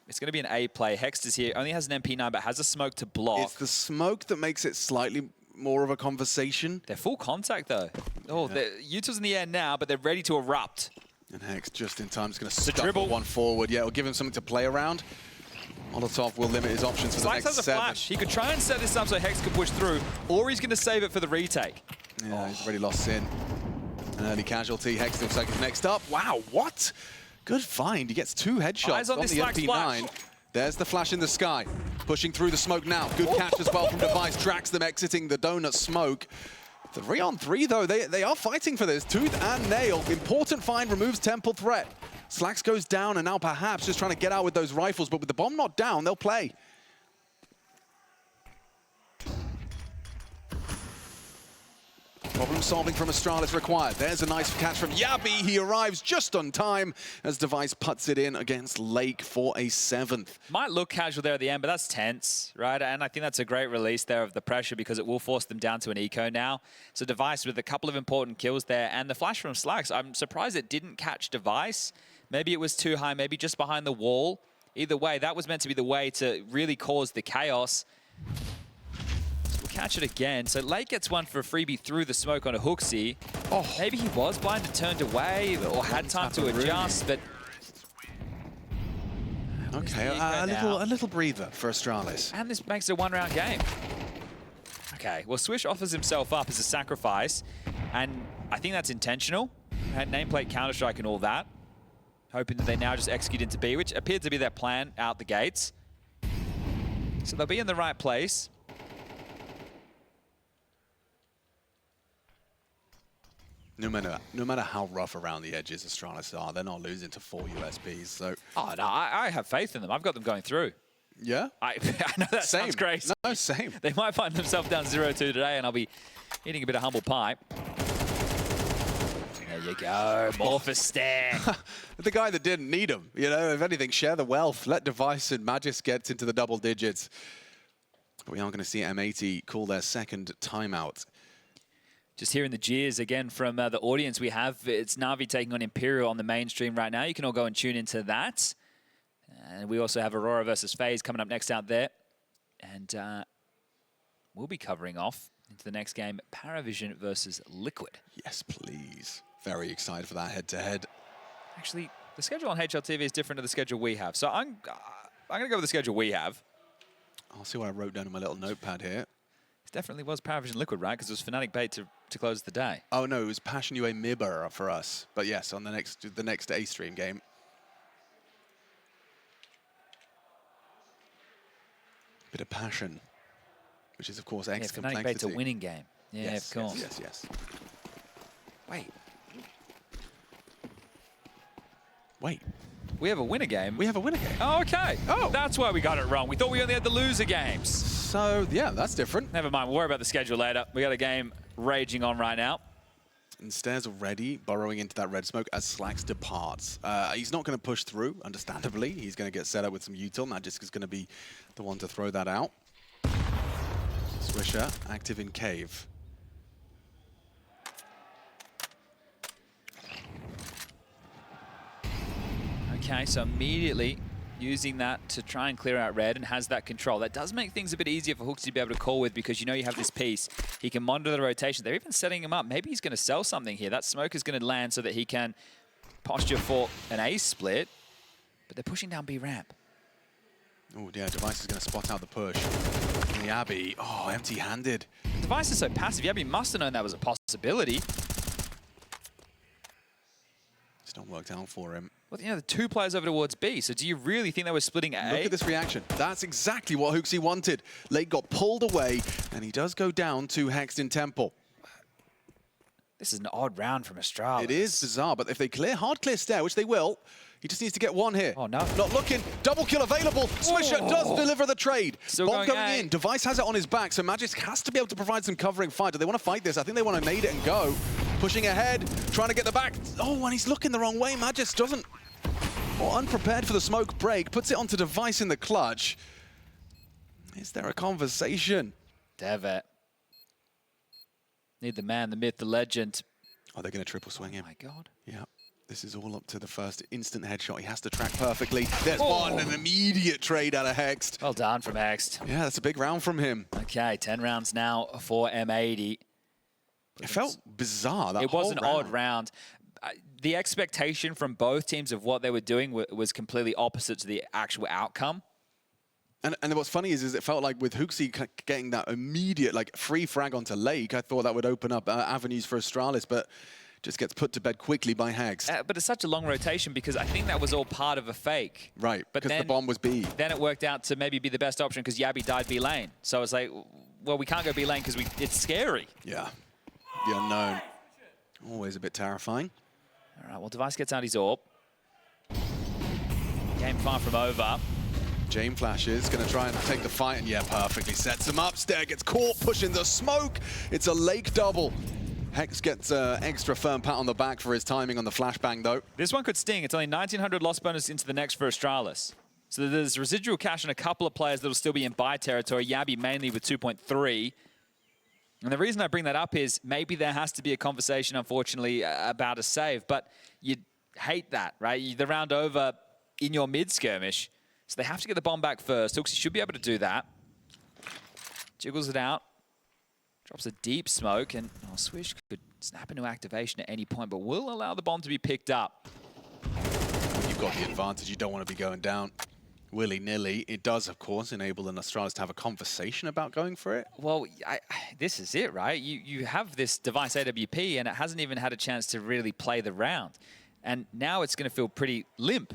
It's going to be an A play. Hex is here, only has an MP9, but has a smoke to block. It's the smoke that makes it slightly more of a conversation. They're full contact, though. Oh, yeah. Utah's in the air now, but they're ready to erupt. And Hex just in time is going to scuttle one forward. Yeah, it'll give him something to play around. Molotov will limit his options for the next 7. Has a flash. He could try and set this up so Hex could push through, or he's going to save it for the retake. Yeah, he's already lost Sin. An early casualty. Hex looks like he's next up. Wow, what? Good find. He gets 2 headshots on the MP9. Flash. There's the flash in the sky. Pushing through the smoke now. Good catch as well from Device. Tracks them exiting the donut smoke. 3-on-3 though. They are fighting for this. Tooth and nail. Important find, removes Temple threat. Slacks goes down and now perhaps just trying to get out with those rifles, but with the bomb not down, they'll play. Problem solving from Astralis required. There's a nice catch from Yabi. He arrives just on time as Device puts it in against Lake for a 7th. Might look casual there at the end, but that's tense, right? And I think that's a great release there of the pressure because it will force them down to an eco now. So Device with a couple of important kills there, and the flash from Slacks, I'm surprised it didn't catch Device. Maybe it was too high, maybe just behind the wall. Either way, that was meant to be the way to really cause the chaos. Catch it again. So Lake gets one for a freebie through the smoke on a Hooksy. Oh, maybe he was blind and turned away or had time to adjust, but... Okay, a little breather for Astralis. And this makes it a 1-round game. Okay, well, Swish offers himself up as a sacrifice, and I think that's intentional. Had nameplate Counter-Strike and all that. Hoping that they now just execute into B, which appeared to be their plan out the gates. So they'll be in the right place. No matter how rough around the edges Astralis are, they're not losing to 4 USBs. So. Oh no, I have faith in them. I've got them going through. Yeah. I know that sounds crazy. No, same. They might find themselves down 0-2 today, and I'll be eating a bit of humble pie. There you go, Morphous stare. The guy that didn't need him. You know, if anything, share the wealth. Let Device and Magis get into the double digits. But we are going to see M80 call their 2nd timeout. Just hearing the jeers again from the audience we have. It's Na'Vi taking on Imperial on the mainstream right now. You can all go and tune into that. And we also have Aurora versus FaZe coming up next out there. And we'll be covering off into the next game, Paravision versus Liquid. Yes, please. Very excited for that head-to-head. Actually, the schedule on HLTV is different to the schedule we have. So I'm going to go with the schedule we have. I'll see what I wrote down on my little notepad here. It definitely was Paravision Liquid, right? Because it was Fnatic Bait to close the day. Oh no, it was Passion UA Mibber for us. But yes, on the next A stream game. Bit of passion, which is of course X complexity. Fnatic Bait's a winning game. Yeah, yes, of course. Yes. Wait. We have a winner game. We have a winner game. Oh, okay. Oh, that's why we got it wrong. We thought we only had the loser games. So, yeah, that's different. Never mind. We'll worry about the schedule later. We got a game raging on right now. And Stairs already burrowing into that red smoke as Slacks departs. He's not going to push through, understandably. He's going to get set up with some util. Magisk is going to be the one to throw that out. Swisher active in cave. Okay, so immediately using that to try and clear out red and has that control. That does make things a bit easier for Hooks to be able to call with because you know you have this piece. He can monitor the rotation. They're even setting him up. Maybe he's going to sell something here. That smoke is going to land so that he can posture for an A split, but they're pushing down B ramp. Oh, yeah, Device is going to spot out the push. And the Abby, oh, empty-handed. Device is so passive. Abby must have known that was a possibility. It's not worked out for him. Well, you know, the 2 players over towards B, so do you really think they were splitting A? Look at this reaction. That's exactly what Hooksy wanted. Lake got pulled away, and he does go down to HexT in Temple. This is an odd round from Astralis. It is bizarre, but if they clear, hard clear stair, which they will, he just needs to get one here. Oh, no. Not looking. Double kill available. Swisher does deliver the trade. Still Bomb going in. in. Device has it on his back, so Magisk has to be able to provide some covering fire. Do they want to fight this? I think they want to nade it and go. Pushing ahead, trying to get the back. Oh, and he's looking the wrong way. Magisk doesn't... Or unprepared for the smoke break. Puts it onto Device in the clutch. Is there a conversation? Devet. Need the man, the myth, the legend. Oh, they're going to triple swing him. Oh my God. Yeah. This is all up to the first instant headshot. He has to track perfectly. There's one, an immediate trade out of HexT. Well done from HexT. Yeah, that's a big round from him. Okay, 10 rounds now for M80. It felt bizarre, that It was whole an round. odd round. The expectation from both teams of what they were doing was completely opposite to the actual outcome. And what's funny is it felt like with HexT getting that immediate free frag onto Lake, I thought that would open up avenues for Astralis, but just gets put to bed quickly by HexT. But it's such a long rotation because I think that was all part of a fake. Right, but because the bomb was B. Then it worked out to maybe be the best option because Yabby died B lane. So it's like, well, we can't go B lane because it's scary. Yeah, the unknown. Always a bit terrifying. All right, well, Device gets out his AWP. Game far from over. Jame flashes, going to try and take the fight, and yeah, perfectly sets him up. Stair gets caught, pushing the smoke. It's a Lake double. Hex gets an extra firm pat on the back for his timing on the flashbang, though. This one could sting. It's only 1900 loss bonus into the next for Astralis. So there's residual cash on a couple of players that will still be in buy territory. Yabby mainly with 2.3. And the reason I bring that up is maybe there has to be a conversation, unfortunately, about a save. But you hate that, right? The round over in your mid-skirmish. So they have to get the bomb back first. HexT should be able to do that. Jiggles it out. Drops a deep smoke. And Swish could snap into activation at any point, but will allow the bomb to be picked up. You've got the advantage. You don't want to be going down willy-nilly. It does, of course, enable an Astralis to have a conversation about going for it. Well, this is it, right? You have this Device AWP, and it hasn't even had a chance to really play the round. And now it's going to feel pretty limp.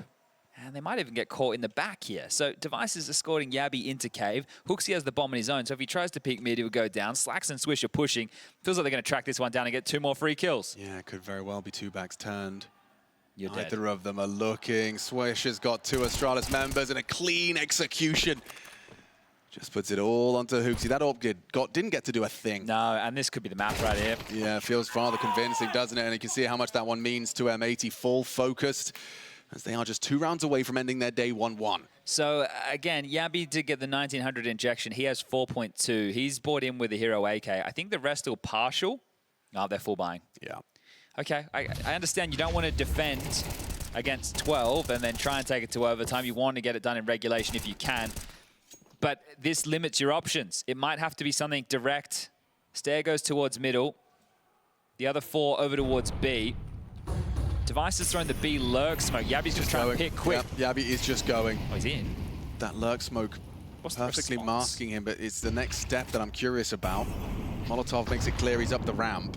And they might even get caught in the back here. So Device is escorting Yabby into cave. HexT has the bomb on his own, so if he tries to peek mid, he would go down. Slacks and Swish are pushing. Feels like they're going to track this one down and get 2 more free kills. Yeah, it could very well be 2 backs turned. You're dead. Neither of them are looking. Swish has got 2 Astralis members and a clean execution. Just puts it all onto HexT. That AWP didn't get to do a thing. No, and this could be the map right here. Yeah, feels rather convincing, doesn't it? And you can see how much that one means to M80. Full focused, as they are just 2 rounds away from ending their day 1-1. So, again, Yabby did get the 1900 injection. He has 4.2. He's bought in with the Hero AK. I think the rest are partial. No, they're full buying. Yeah. Okay, I understand you don't want to defend against 12 and then try and take it to overtime. You want to get it done in regulation if you can. But this limits your options. It might have to be something direct. Stair goes towards middle. The other 4 over towards B. Device is throwing the B lurk smoke. Yabby's just trying to pick quick. Yep, Yabby is just going. Oh, he's in. That lurk smoke perfectly masking him, but it's the next step that I'm curious about. Molotov makes it clear he's up the ramp.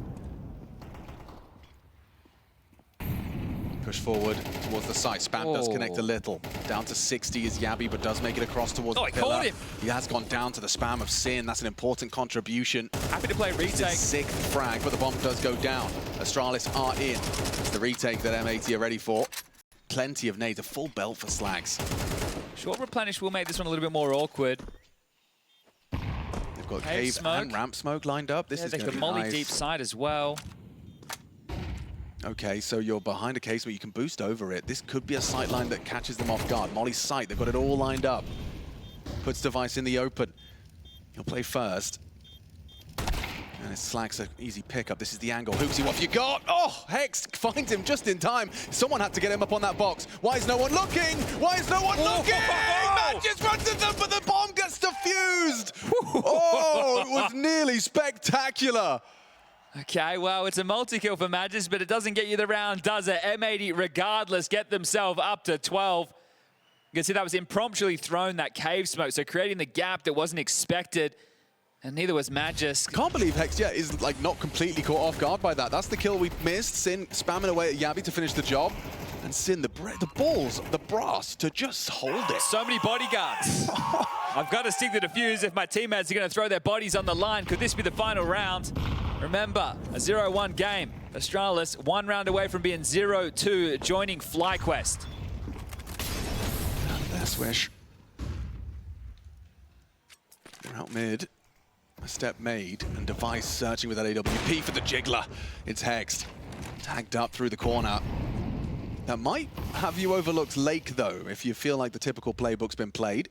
Push forward towards the site. Spam does connect a little. Down to 60 is Yabby, but does make it across towards the pillar. Caught him. He has gone down to the spam of Sin. That's an important contribution. Happy to play retake. 6th frag, but the bomb does go down. Astralis are in. It's the retake that M80 are ready for. Plenty of nades, a full belt for Slags. Short replenish will make this one a little bit more awkward. They've got Cave cave and ramp smoke lined up. This is they going to could be molly nice. deep side as well. Okay, so you're behind a case where you can boost over it. This could be a sight line that catches them off guard. Molly's sight, they've got it all lined up. Puts Device in the open. He'll play first. And it slacks an easy pickup. This is the angle. HexT, what have you got? Oh, HexT finds him just in time. Someone had to get him up on that box. Why is no one looking? Why is no one looking? Matt just runs to them, but the bomb gets defused. Oh, it was nearly spectacular. Okay, well, it's a multi-kill for Magis, but it doesn't get you the round, does it? M80, regardless, get themselves up to 12. You can see that was impromptuly thrown, that cave smoke, so creating the gap that wasn't expected, and neither was Magis. Can't believe HexT is not completely caught off guard by that. That's the kill we missed. Sin spamming away at Yabby to finish the job. And Sin, the balls, the brass to just hold it. So many bodyguards. I've got to stick the defuse if my teammates are going to throw their bodies on the line. Could this be the final round? Remember, a 0-1 game. Astralis, 1 round away from being 0-2, joining FlyQuest. Out of there, Swish. They're out mid. A step made, and Device searching with that AWP for the Jiggler. It's HexT. Tagged up through the corner. That might have you overlooked Lake, though, if you feel like the typical playbook's been played.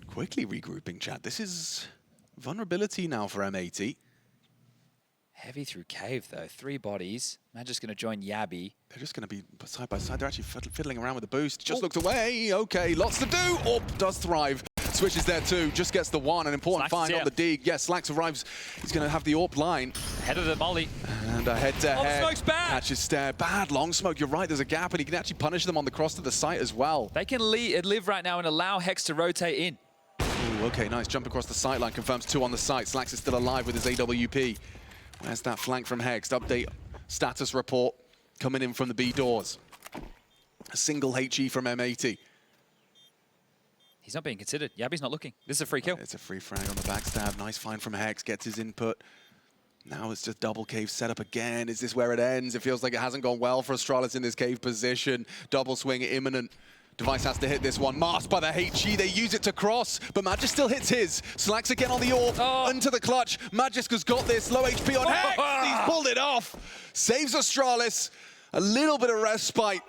Quickly regrouping, chat. This is vulnerability now for M80. Heavy through cave, though. 3 bodies. Magic's going to join Yabby. They're just going to be side by side. They're actually fiddling around with the boost. Just looked away. Okay, lots to do. AWP does thrive. Swish is there too. Just gets the one. An important find on the dig. Yes, Slacks arrives. He's going to have the AWP line. Head of the molly. And a head-to-head. Smoke's bad. Catches Stare. Bad long smoke. You're right. There's a gap, and he can actually punish them on the cross to the site as well. They can live right now and allow HexT to rotate in. Ooh, okay, nice jump across the sight line. Confirms 2 on the site. Slacks is still alive with his AWP. Where's that flank from HexT? Update status report coming in from the B doors. A single HE from M80. He's not being considered. Yabby's not looking. This is a free kill. It's a free frag on the backstab. Nice find from HexT. Gets his input. Now it's just double cave setup again. Is this where it ends? It feels like it hasn't gone well for Astralis in this cave position. Double swing imminent. Device has to hit this one. Masked by the HE. They use it to cross, but Magisk still hits his. Slacks again on the AWP. Into the clutch. Magisk has got this. Low HP on HexT. He's pulled it off. Saves Astralis. A little bit of respite.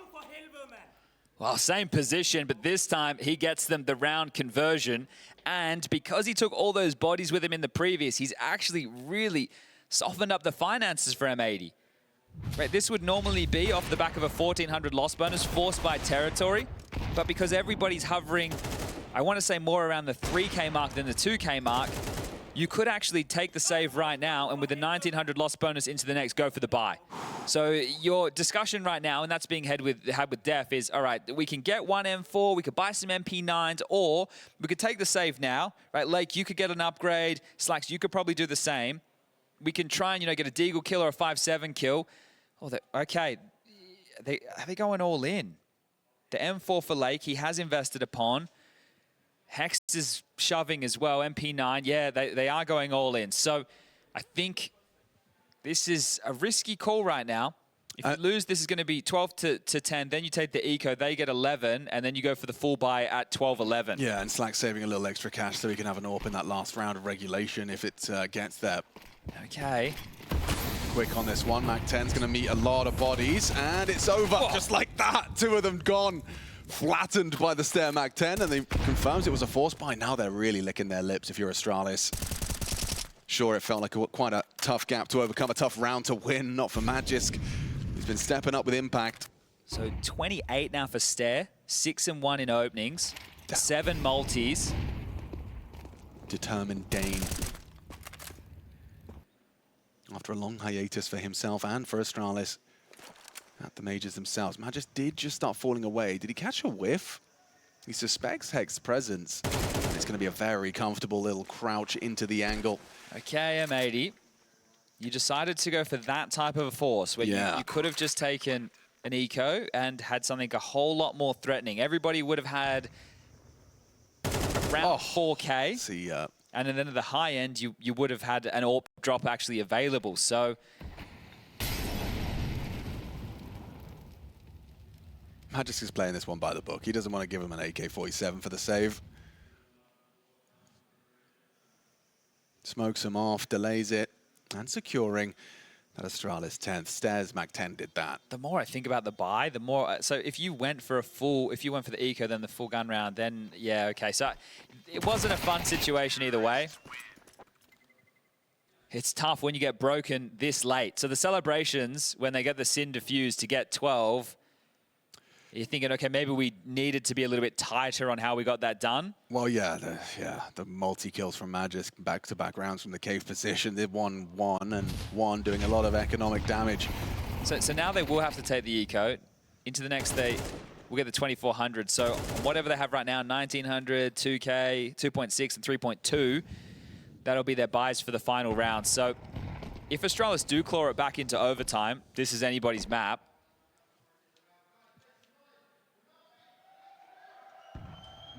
Well, same position, but this time he gets them the round conversion. And because he took all those bodies with him in the previous, he's actually really softened up the finances for M80. Right, this would normally be off the back of a 1,400 loss bonus forced by territory. But because everybody's hovering, I want to say more around the 3K mark than the 2K mark, you could actually take the save right now and with the 1,900 loss bonus into the next, go for the buy. So your discussion right now, and that's being had with Def, is, all right, we can get 1 M4, we could buy some MP9s, or we could take the save now, right? Lake, you could get an upgrade. Slacks, you could probably do the same. We can try and, get a Deagle kill or a 5-7 kill. Oh, okay, are they going all in? The M4 for Lake, he has invested upon. HexT is shoving as well, MP9, yeah, they are going all in. So I think this is a risky call right now. If you lose, this is going to be 12 to 10. Then you take the eco, they get 11, and then you go for the full buy at 12-11. Yeah, and Slack saving a little extra cash so he can have an AWP in that last round of regulation if it gets there. Okay. Quick on this one. Mac 10's going to meet a lot of bodies, and it's over just like that. 2 of them gone. Flattened by the Stair Mac 10, and they confirms it was a force buy. Now they're really licking their lips if you're Astralis. Sure, it felt like quite a tough gap to overcome, a tough round to win, not for Magisk. He's been stepping up with impact. So 28 now for Stair, 6 and 1 in openings, 7 multis. Determined Dane. After a long hiatus for himself and for Astralis at the majors themselves, Magisk did just start falling away. Did he catch a whiff? He suspects HexT's presence. It's going to be a very comfortable little crouch into the angle. Okay, M80. You decided to go for that type of a force where you could have just taken an eco and had something a whole lot more threatening. Everybody would have had around 4K. See, and then at the high end, you would have had an AWP drop actually available. So Magisk is playing this one by the book. He doesn't want to give him an AK-47 for the save. Smokes him off, delays it, and securing that Astralis 10th. Stairs Mac 10 did that. The more I think about the buy, the more... So if you went for the eco, then the full gun round, then yeah, okay. So it wasn't a fun situation either way. It's tough when you get broken this late. So the celebrations, when they get the Sin diffused to get 12, you're thinking, okay, maybe we needed to be a little bit tighter on how we got that done. Well, yeah, the multi-kills from Magisk, back-to-back rounds from the cave position. They won 1 and 1, doing a lot of economic damage. So now they will have to take the eco. Into the next, we'll get the 2400. So whatever they have right now, 1900, 2K, 2.6, and 3.2, that'll be their buys for the final round. So if Astralis do claw it back into overtime, this is anybody's map.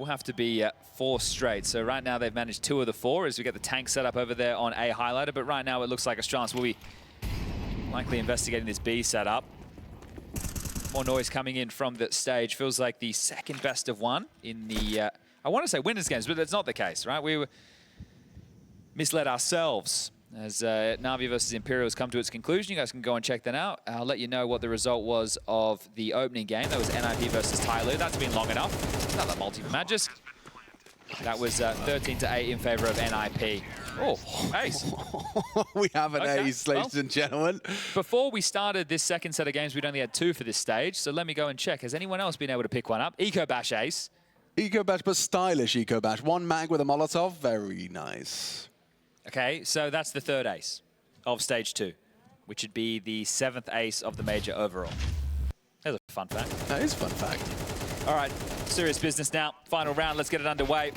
will have to be 4 straight. So right now they've managed 2 of the 4 as we get the tank set up over there on A highlighter. But right now it looks like Astralis will be likely investigating this B setup. More noise coming in from the stage. Feels like the second best of 1 in the, I want to say winners games, but that's not the case, right? We were misled ourselves as Na'Vi versus Imperial has come to its conclusion. You guys can go and check that out. I'll let you know what the result was of the opening game. That was NIP versus Tyloo. That's been long enough. Another multi for Magisk. That was 13-8 in favor of NIP. Oh, ace. We have an ace, ladies and gentlemen. Before we started this second set of games, we'd only had 2 for this stage. So let me go and check. Has anyone else been able to pick one up? Eco Bash ace. Eco Bash, but stylish Eco Bash. 1 mag with a Molotov. Very nice. Okay, so that's the 3rd ace of stage 2, which would be the 7th ace of the major overall. That's a fun fact. That is a fun fact. All right, serious business now. Final round, let's get it underway.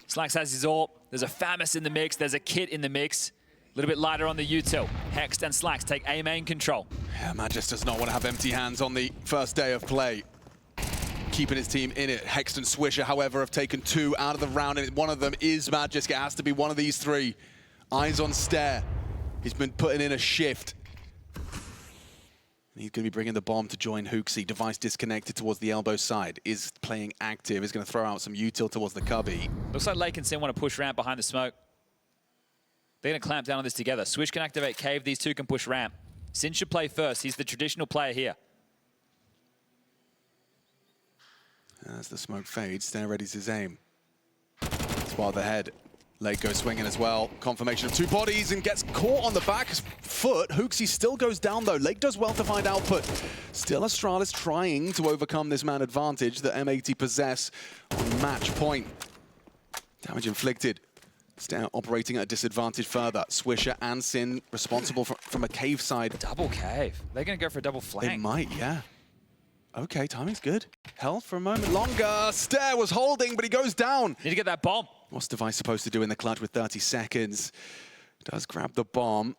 Slax has his ult. There's a Famis in the mix. There's a Kit in the mix. A little bit lighter on the util. HexT and Slax take A main control. Yeah, Magisk does not want to have empty hands on the first day of play. Keeping his team in it. HexT and Swisher, however, have taken 2 out of the round, and one of them is Magisk. It has to be one of these 3. Eyes on Stare. He's been putting in a shift. He's going to be bringing the bomb to join HexT. Device disconnected towards the elbow side. Is playing active. Is going to throw out some util towards the cubby. Looks like Lake and Sin want to push ramp behind the smoke. They're going to clamp down on this together. Swish can activate Cave. These 2 can push ramp. Sin should play first. He's the traditional player here. As the smoke fades, Stare readies his aim. Spot the head. Lake goes swinging as well. Confirmation of 2 bodies and gets caught on the back foot. HexT still goes down though. Lake does well to find output. Still Astralis trying to overcome this man advantage that M80 possess on match point. Damage inflicted. Stare operating at a disadvantage further. Swisher and Sin responsible from a cave side. Double cave. They're going to go for a double flank. They might, yeah. Okay, timing's good. Held for a moment longer. Stare was holding, but he goes down. Need to get that bomb. What's Device supposed to do in the clutch with 30 seconds? Does grab the bomb.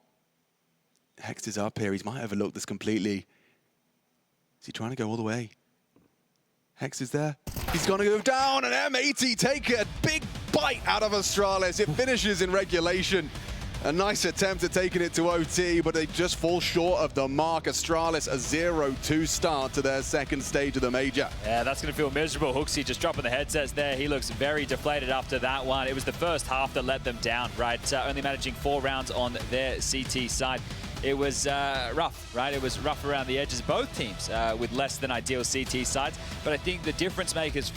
HexT is up here. He might overlook this completely. Is he trying to go all the way? HexT is there. He's going to go down, and M80 take a big bite out of Astralis. It finishes in regulation. A nice attempt at taking it to OT, but they just fall short of the mark. Astralis a 0-2 start to their second stage of the major. Yeah, that's going to feel miserable. HexT just dropping the headsets there. He looks very deflated after that one. It was the first half that let them down, right? Only managing 4 rounds on their CT side. It was rough, right? It was rough around the edges, both teams with less than ideal CT sides. But I think the difference makers for